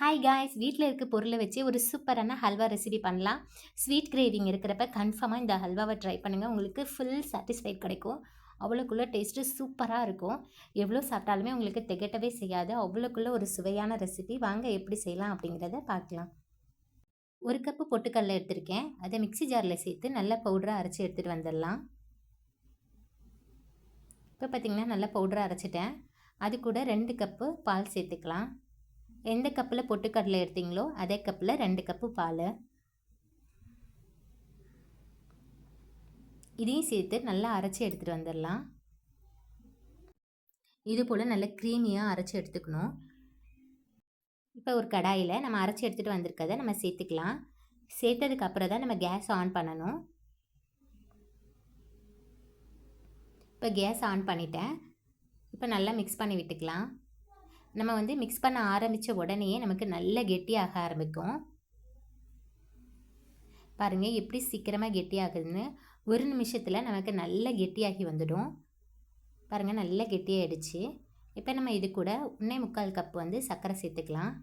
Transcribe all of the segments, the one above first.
Hi guys, வீட்டில் இருக்க பொருளை வச்சு ஒரு சூப்பரான ஹல்வா ரெசிபி பண்ணலாம். ஸ்வீட் கிரேவிங் இருக்கிறப்ப கன்ஃபார்மாக இந்த ஹல்வாவை ட்ரை பண்ணுங்கள். உங்களுக்கு ஃபுல் சாட்டிஸ்ஃபைட் கிடைக்கும். அவ்வளோக்குள்ள டேஸ்ட்டு சூப்பராக இருக்கும். எவ்வளோ சாப்பிட்டாலுமே உங்களுக்கு திகட்டவே செய்யாது. அவ்வளோக்குள்ள ஒரு சுவையான ரெசிபி. வாங்க எப்படி செய்யலாம் அப்படிங்கிறத பார்க்கலாம். ஒரு கப்பு பொட்டுக்கடலை எடுத்திருக்கேன். அதை மிக்ஸி ஜாரில் சேர்த்து நல்லா பவுடராக அரைச்சி எடுத்துகிட்டு வந்துடலாம். இப்போ பார்த்திங்கன்னா நல்லா பவுடராக அரைச்சிட்டேன். அது கூட 2 கப்பு பால் சேர்த்துக்கலாம். எந்த கப்பில் பொட்டுக்கடலை எடுத்தீங்களோ அதே கப்பில் 2 கப்பு பால். இதையும் சேர்த்து நல்லா அரைச்சி எடுத்துகிட்டு வந்துடலாம். இது போல் நல்லா க்ரீமியாக அரைச்சி எடுத்துக்கணும். இப்போ ஒரு கடாயில் நம்ம அரைச்சி எடுத்துகிட்டு வந்திருக்கதை நம்ம சேர்த்துக்கலாம். சேர்த்ததுக்கு அப்புறம் தான் நம்ம கேஸ் ஆன் பண்ணணும். இப்போ கேஸ் ஆன் பண்ணிட்டேன். இப்போ நல்லா மிக்ஸ் பண்ணி விட்டுக்கலாம். நம்ம மிக்ஸ் பண்ண ஆரம்பித்த உடனேயே நமக்கு நல்ல கெட்டியாக ஆரம்பிக்கும். பாருங்கள் எப்படி சீக்கிரமாக கெட்டியாகுதுன்னு. ஒரு நிமிஷத்தில் நமக்கு நல்ல கெட்டியாகி வந்துடும். பாருங்கள் நல்லா கெட்டியாகிடுச்சு. இப்போ நம்ம இது கூட 1.25 கப் சர்க்கரை சேர்த்துக்கலாம்.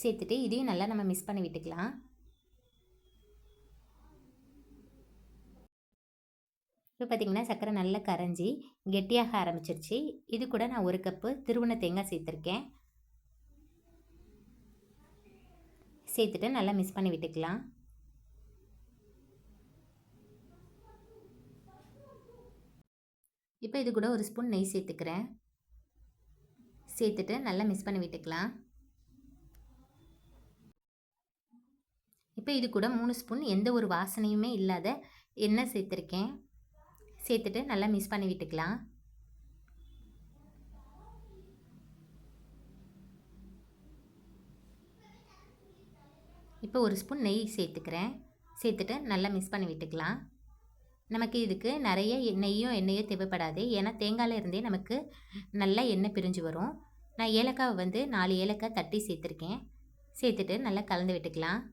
சேர்த்துட்டு இதையும் நல்லா நம்ம மிக்ஸ் பண்ணி விட்டுக்கலாம். இப்போ பார்த்திங்கன்னா சர்க்கரை நல்லா கரைஞ்சி கெட்டியாக ஆரம்பிச்சிருச்சு. இது கூட நான் 1 கப்பு திருவண்ண தேங்காய் சேர்த்துருக்கேன். சேர்த்துட்டு நல்லா மிக்ஸ் பண்ணி விட்டுக்கலாம். இப்போ இது கூட 1 ஸ்பூன் நெய் சேர்த்துக்கிறேன். சேர்த்துட்டு நல்லா மிக்ஸ் பண்ணி விட்டுக்கலாம். இப்போ இது கூட 3 ஸ்பூன் எந்த ஒரு வாசனையுமே இல்லாத எண்ணெய் சேர்த்துருக்கேன். சேர்த்துட்டு நல்லா மிக்ஸ் பண்ணி விட்டுக்கலாம். இப்போ 1 ஸ்பூன் நெய் சேர்த்துக்கிறேன். சேர்த்துட்டு நல்லா மிக்ஸ் பண்ணி விட்டுக்கலாம். நமக்கு இதுக்கு நிறைய எண்ணெயோ தேவைப்படாது. ஏன்னா தேங்காயில் இருந்தே நமக்கு நல்லா எண்ணெய் பிரிஞ்சு வரும். நான் ஏலக்காவை 4 ஏலக்காய் தட்டி சேர்த்துருக்கேன். சேர்த்துட்டு நல்லா கலந்து விட்டுக்கலாம்.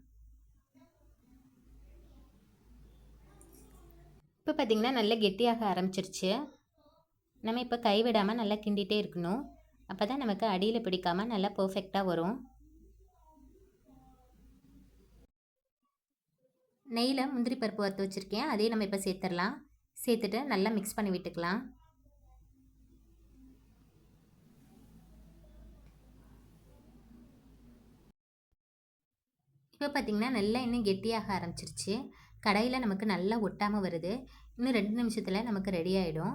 இப்போ பார்த்திங்கன்னா நல்லா கெட்டியாக ஆரம்பிச்சிருச்சு. நம்ம இப்போ கைவிடாமல் நல்லா கிண்டிகிட்டே இருக்கணும். அப்போ தான் நமக்கு அடியில் பிடிக்காமல் நல்லா பர்ஃபெக்டாக வரும். நெய்யில் முந்திரி பருப்பு வறுத்து வச்சுருக்கேன். அதையும் நம்ம இப்போ சேர்த்துடலாம். சேர்த்துட்டு நல்லா மிக்ஸ் பண்ணி விட்டுக்கலாம். இப்போ பார்த்திங்கன்னா நல்லா இன்னும் கெட்டியாக ஆரம்பிச்சிருச்சு. கடாயில் நமக்கு நல்லா ஒட்டாமல் வருது. இன்னும் 2 நிமிஷத்தில் நமக்கு ரெடி ஆகிடும்.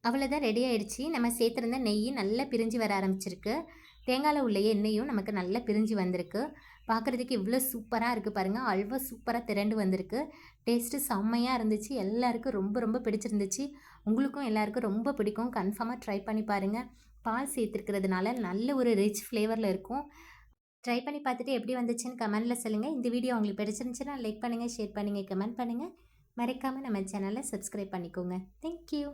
அவ்வளோதான், ரெடி ஆகிடுச்சு. நம்ம சேர்த்துருந்த நெய் நல்லா பிரிஞ்சு வர ஆரம்பிச்சிருக்கு. தேங்காயில் உள்ள எண்ணெயும் நமக்கு நல்லா பிரிஞ்சு வந்திருக்கு. பார்க்குறதுக்கு இவ்வளோ சூப்பராக இருக்குது பாருங்கள். அல்வா சூப்பராக திரண்டு வந்திருக்கு. டேஸ்ட்டு செம்மையாக இருந்துச்சு. எல்லாருக்கும் ரொம்ப ரொம்ப பிடிச்சிருந்துச்சு. உங்களுக்கும் எல்லாருக்கும் ரொம்ப பிடிக்கும். கன்ஃபார்மாக ட்ரை பண்ணி பாருங்கள். பால் சேர்த்துருக்கிறதுனால நல்ல ஒரு ரிச் ஃப்ளேவரில் இருக்கும். ட்ரை பண்ணி பார்த்துட்டு எப்படி வந்துச்சுன்னு கமெண்ட்டில் சொல்லுங்கள். இந்த வீடியோ உங்களுக்கு பிடிச்சிருந்துச்சுன்னா லைக் பண்ணுங்கள், ஷேர் பண்ணுங்கள், கமெண்ட் பண்ணுங்கள். மறக்காமல் நம்ம சேனலை சப்ஸ்கிரைப் பண்ணிக்கோங்க. தேங்க்யூ.